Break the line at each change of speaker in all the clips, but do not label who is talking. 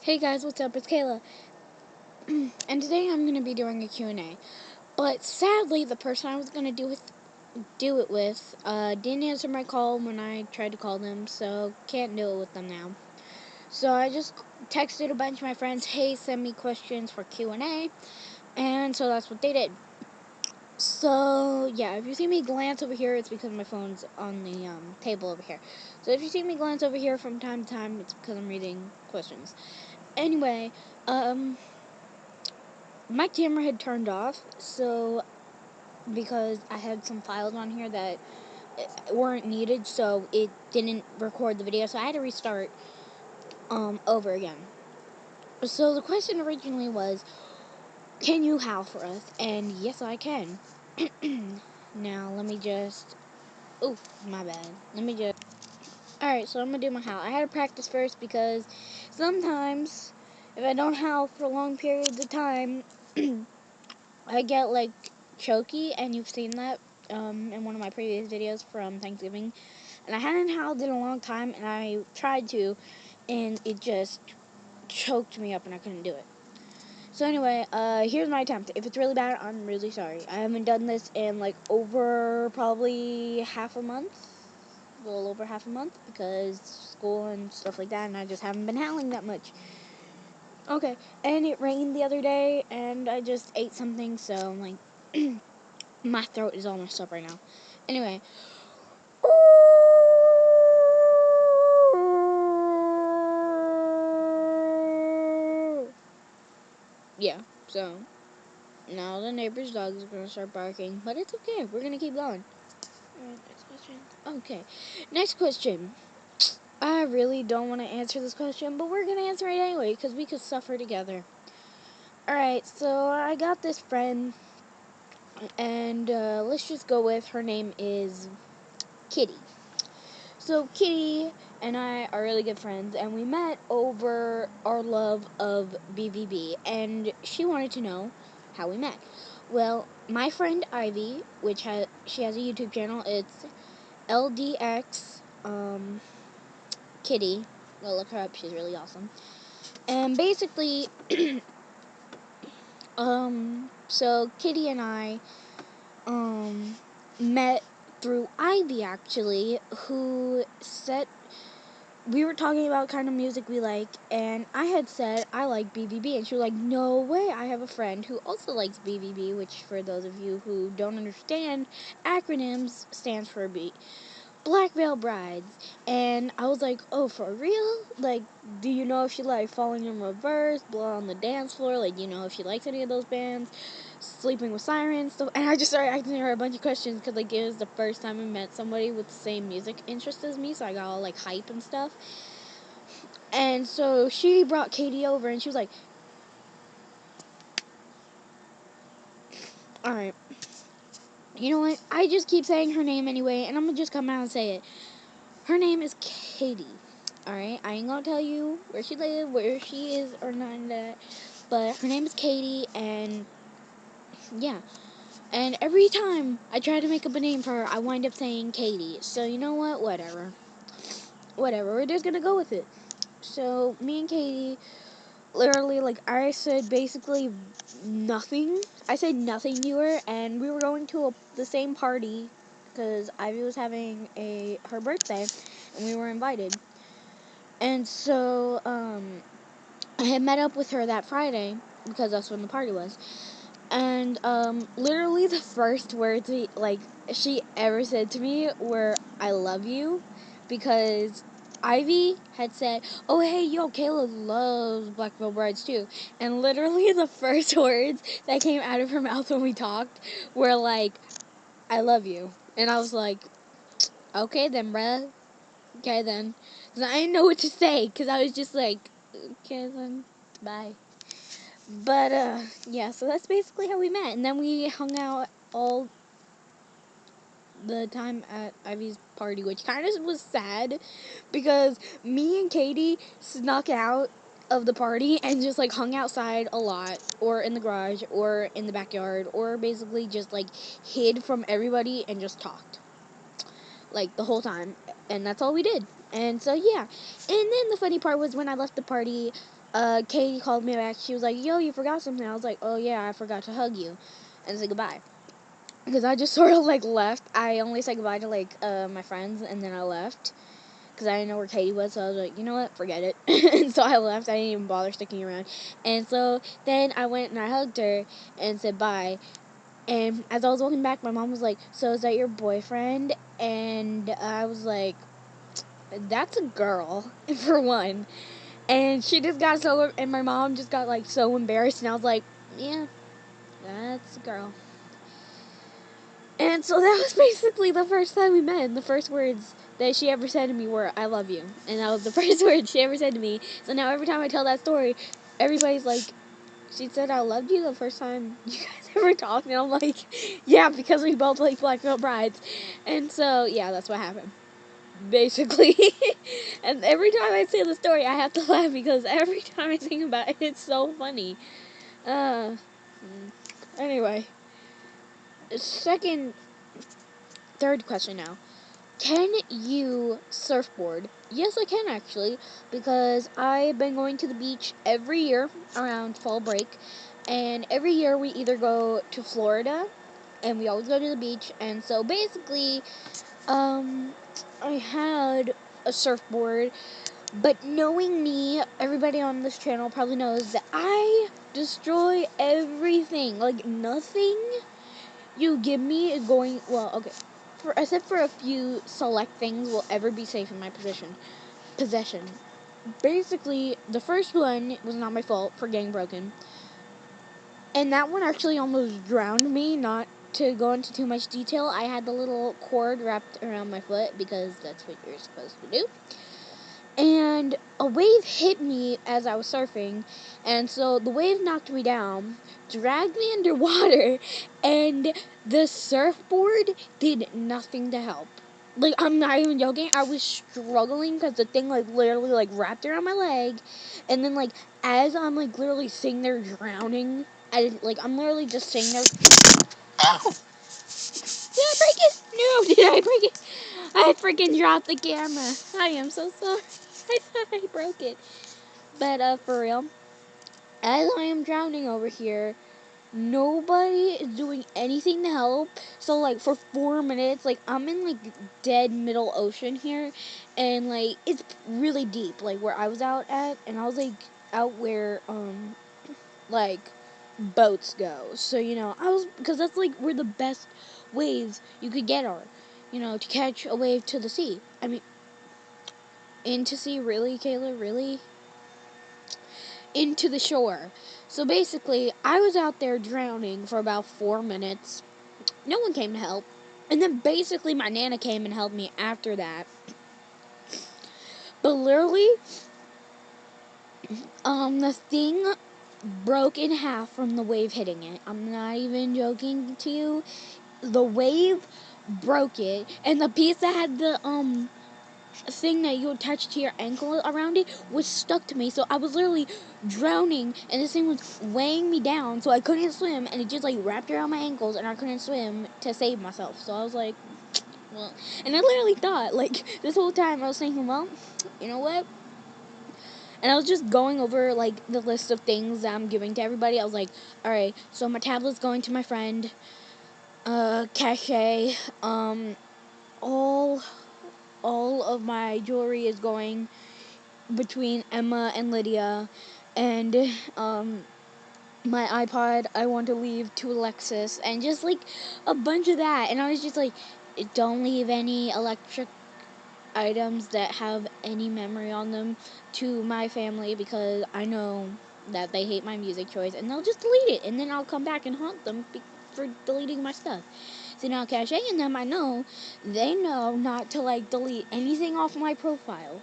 Hey guys, what's up? It's Kayla. And today I'm going to be doing a Q&A. But sadly, the person I was going to do it with didn't answer my call when I tried to call them, so can't do it with them now. So I just texted a bunch of my friends, hey, send me questions for Q&A, and so that's what they did. So, yeah, if you see me glance over here, it's because my phone's on the table over here. So if you see me glance over here from time to time, it's because I'm reading questions. Anyway, my camera had turned off, so because I had some files on here that weren't needed, so it didn't record the video, so I had to restart over again. So the question originally was, can you howl for us? And yes, I can. Now, let me just... Oh, my bad. Alright, so I'm going to do my howl. I had to practice first because sometimes, if I don't howl for long periods of time, I get, like, choky, and you've seen that in one of my previous videos from Thanksgiving. And I hadn't howled in a long time, and I tried to, and it just choked me up, and I couldn't do it. So anyway, here's my attempt. If it's really bad, I'm really sorry. I haven't done this in, like, over probably half a month. A little over half a month, because school and stuff like that, and I just haven't been howling that much. Okay, and it rained the other day, and I just ate something, so I'm like, my throat is all messed up right now. Anyway. Yeah, so now the neighbor's dog is going to start barking, but it's okay. We're going to keep going. Next question. Okay, next question. I really don't want to answer this question, but we're going to answer it anyway, because we could suffer together. Alright, so I got this friend, and let's just go with, her name is Kitty. So Kitty and I are really good friends, and we met over our love of BVB, and she wanted to know how we met. Well, my friend Ivy, she has a YouTube channel, it's LDX Kitty. Go look her up, she's really awesome. And basically, so Kitty and I met through Ivy, actually, who we were talking about kind of music we like, and I had said I like BVB, and she was like, no way, I have a friend who also likes BVB, which, for those of you who don't understand, acronyms stands for Black Veil Brides. And I was like, oh, for real? Like, do you know if she likes Falling in Reverse, Blood on the Dance Floor? Like, do you know if she likes any of those bands? Sleeping with Sirens, stuff. And I just started asking her a bunch of questions because, like, it was the first time I met somebody with the same music interest as me, so I got all, like, hype and stuff. And so she brought Katie over, and she was like, alright, you know what? I just keep saying her name anyway, and I'm gonna just come out and say it. Her name is Katie. Alright, I ain't gonna tell you where she lives, where she is, or none of that. But her name is Katie, and yeah. And every time I try to make up a name for her, I wind up saying Katie. So you know what? Whatever, we're just gonna go with it. So me and Katie, literally, like, I said basically nothing. I said nothing to her, and we were going to the same party, because Ivy was having her birthday, and we were invited. And so, I had met up with her that Friday, because that's when the party was. And, literally the first words she ever said to me were, I love you, because Ivy had said, oh, hey, yo, Kayla loves Black Veil Brides too. And literally the first words that came out of her mouth when we talked were like, I love you. And I was like, okay then, bruh. Okay then. Because I didn't know what to say, because I was just like, okay then, bye. But, yeah, so that's basically how we met. And then we hung out all the time at Ivy's party, which kind of was sad, because me and Katie snuck out of the party and just, like, hung outside a lot, or in the garage, or in the backyard, or basically just, like, hid from everybody and just talked. like the whole time, and that's all we did. And so yeah, and then the funny part was when I left the party, Katie called me back. She was like, "Yo, you forgot something." I was like, "Oh yeah, I forgot to hug you and say goodbye." Because I just sort of like left. I only said goodbye to like my friends, and then I left because I didn't know where Katie was. So I was like, you know what, forget it. And so I left. I didn't even bother sticking around. And so then I went and I hugged her and said bye. And as I was walking back, my mom was like, "So is that your boyfriend?" And I was like, "That's a girl for one." And she just got so, and my mom just got like so embarrassed, and I was like, "Yeah, that's a girl." And so that was basically the first time we met. And the first words that she ever said to me were, "I love you." And that was the first word she ever said to me. So now every time I tell that story, everybody's like, "She said I loved you the first time you guys ever talked." And I'm like, "Yeah, because we both like Black Veil Brides." And so, yeah, that's what happened. Basically. And every time I say the story, I have to laugh because every time I think about it, it's so funny. Uh, anyway. Third question now. Can you surfboard? Yes, I can actually, because I've been going to the beach every year around fall break, and every year we either go to Florida, and we always go to the beach, and so basically, I had a surfboard, but knowing me, everybody on this channel probably knows that I destroy everything, like nothing you give me is going, well, okay, except for a few select things will ever be safe in my possession. Basically, the first one was not my fault for getting broken, and that one actually almost drowned me. Not to go into too much detail, I had the little cord wrapped around my foot because that's what you're supposed to do. And a wave hit me as I was surfing, and so the wave knocked me down, dragged me underwater, and the surfboard did nothing to help. Like, I'm not even joking, I was struggling because the thing, like, literally, like, wrapped around my leg, and then, like, as I'm, like, literally sitting there drowning, I'm literally just sitting there. Ow! Did I break it? No, did I break it? I freaking dropped the camera. I am so sorry. I thought I broke it. But, for real, as I am drowning over here, nobody is doing anything to help. So, like, for 4 minutes, like, I'm in, like, dead middle ocean here. And, like, it's really deep, like, where I was out at. And I was, like, out where, like, boats go. So, because that's, like, where the best waves you could get are. To catch a wave to the sea. I mean, into sea, really, Kayla? Really? Into the shore. So basically, I was out there drowning for about 4 minutes. No one came to help. And then basically my Nana came and helped me after that. But literally, the thing broke in half from the wave hitting it. I'm not even joking to you. The wave broke it, and the piece that had the, thing that you attach to your ankle around it was stuck to me, so I was literally drowning, and this thing was weighing me down, so I couldn't swim, and it just like wrapped around my ankles, and I couldn't swim to save myself. So I was like, well, and I literally thought, like, this whole time I was thinking, well, you know what? And I was just going over like the list of things that I'm giving to everybody. I was like, all right, so my tablet's going to my friend, cachet, all of my jewelry is going between Emma and Lydia, and my iPod I want to leave to Alexis, and just like a bunch of that. And I was just like, don't leave any electric items that have any memory on them to my family, because I know that they hate my music choice, and they'll just delete it, and then I'll come back and haunt them for deleting my stuff. So now Cache and them, I know, they know not to like delete anything off my profile.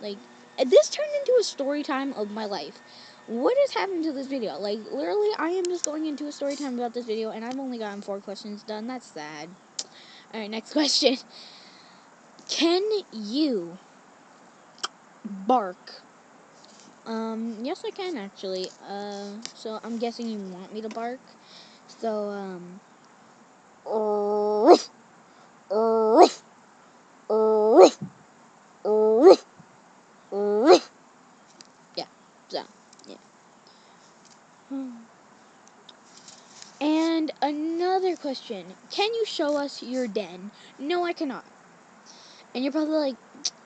Like, this turned into a story time of my life. What has happened to this video? Like, literally, I am just going into a story time about this video, and I've only gotten 4 questions done. That's sad. Alright, next question. Can you bark? Yes I can, actually. So I'm guessing you want me to bark. So, And another question. Can you show us your den? No, I cannot. And you're probably like,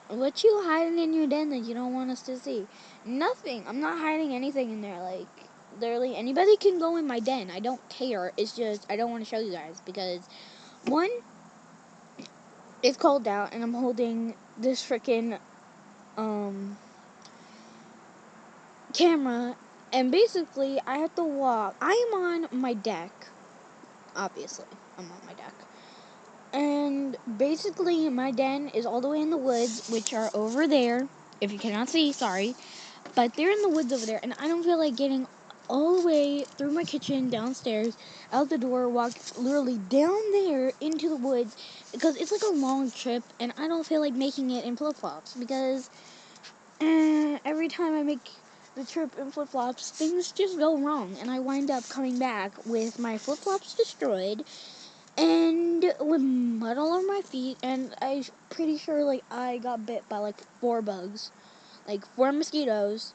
what you hiding in your den that you don't want us to see? Nothing. I'm not hiding anything in there. Like, literally, anybody can go in my den. I don't care. It's just, I don't want to show you guys because, one, it's cold out and I'm holding this freaking, camera. And basically, I have to walk. I am on my deck. Obviously, I'm on my deck. And basically, my den is all the way in the woods, which are over there. If you cannot see, sorry. But they're in the woods over there, and I don't feel like getting all the way through my kitchen, downstairs, out the door, walk literally down there into the woods, because it's like a long trip, and I don't feel like making it in flip-flops, because every time I make the trip in flip-flops, things just go wrong, and I wind up coming back with my flip-flops destroyed, and with mud all over my feet, and I'm pretty sure, like, I got bit by, like, 4 bugs, like, 4 mosquitoes,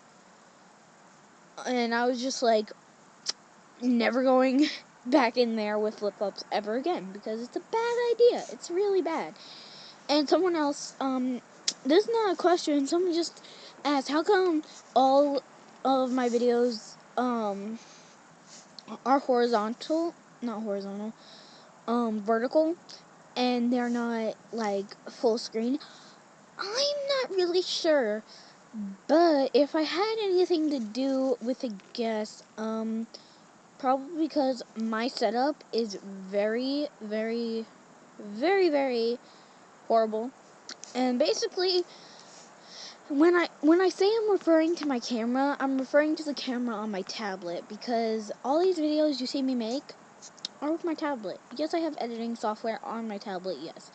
and I was just, like, never going back in there with flip-flops ever again, because it's a bad idea. It's really bad. And someone else, this is not a question, someone just asked, how come all of my videos, are horizontal, not horizontal, vertical, and they're not, like, full screen? I'm not really sure, but if I had anything to do with a guess, probably because my setup is very, very, very, very horrible. And basically, when I say I'm referring to my camera, I'm referring to the camera on my tablet, because all these videos you see me make are with my tablet. Yes, I have editing software on my tablet, yes.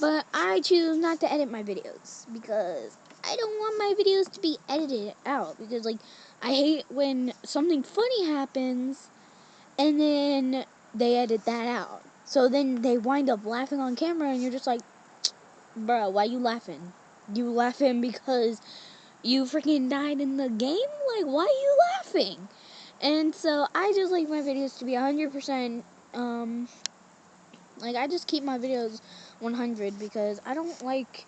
But I choose not to edit my videos, because I don't want my videos to be edited out, because, like, I hate when something funny happens, and then they edit that out. So then they wind up laughing on camera, and you're just like, bro, why you laughing? You laughing because you freaking died in the game? Like, why are you laughing? And so I just like my videos to be 100%, like, I just keep my videos 100 because I don't like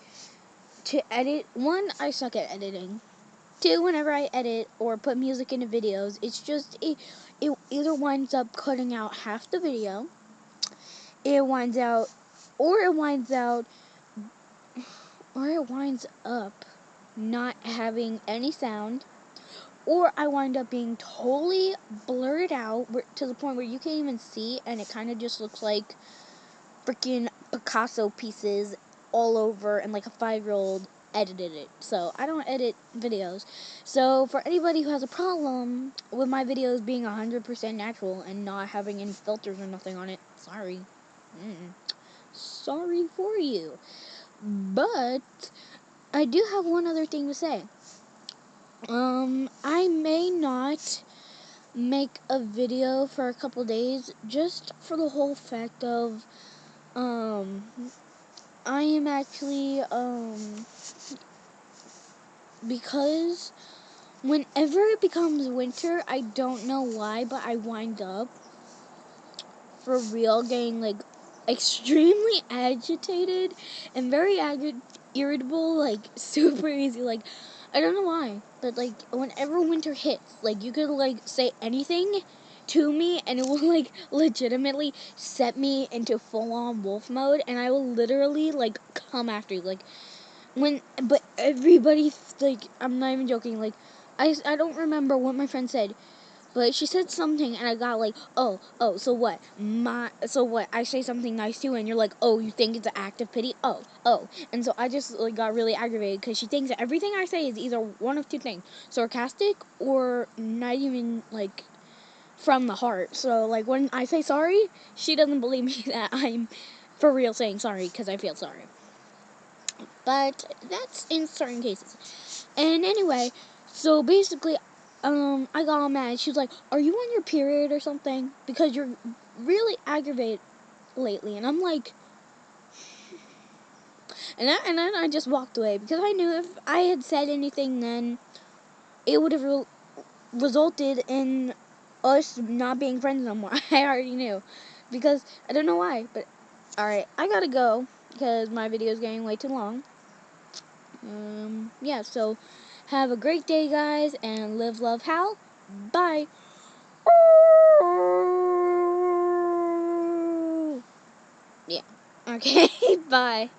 to edit. One, I suck at editing. Two, whenever I edit or put music into videos, it's just, it either winds up cutting out half the video, it winds out, or it winds out, or it winds up not having any sound, or I wind up being totally blurred out to the point where you can't even see, and it kind of just looks like freaking Picasso pieces all over, and like a 5-year-old edited it. So I don't edit videos. So for anybody who has a problem with my videos being 100% natural and not having any filters or nothing on it, sorry. Sorry for you. But I do have one other thing to say. I may not make a video for a couple days just for the whole fact of, I am actually, because whenever it becomes winter, I don't know why, but I wind up, for real, getting, like, extremely agitated and very irritable, like, super easy, like, I don't know why, but, like, whenever winter hits, like, you could, like, say anything to me, and it will, like, legitimately set me into full-on wolf mode, and I will literally, like, come after you, like, but everybody, like, I'm not even joking, like, I don't remember what my friend said, but she said something, and I got like, oh, so what? So what? I say something nice to you, and you're like, oh, you think it's an act of pity? Oh. And so I just, like, got really aggravated, because she thinks that everything I say is either one of two things, sarcastic, or not even, like, from the heart. So, like, when I say sorry, she doesn't believe me that I'm for real saying sorry, because I feel sorry. But that's in certain cases. And anyway, so basically, I got all mad. She was like, are you on your period or something? Because you're really aggravated lately. And I'm like, and then I just walked away, because I knew if I had said anything then, it would have resulted in us not being friends no more. I already knew. Because, I don't know why, but, alright, I gotta go, because my video is getting way too long. Yeah, so, have a great day, guys, and live, love, Hal. Bye. Yeah. Okay, bye.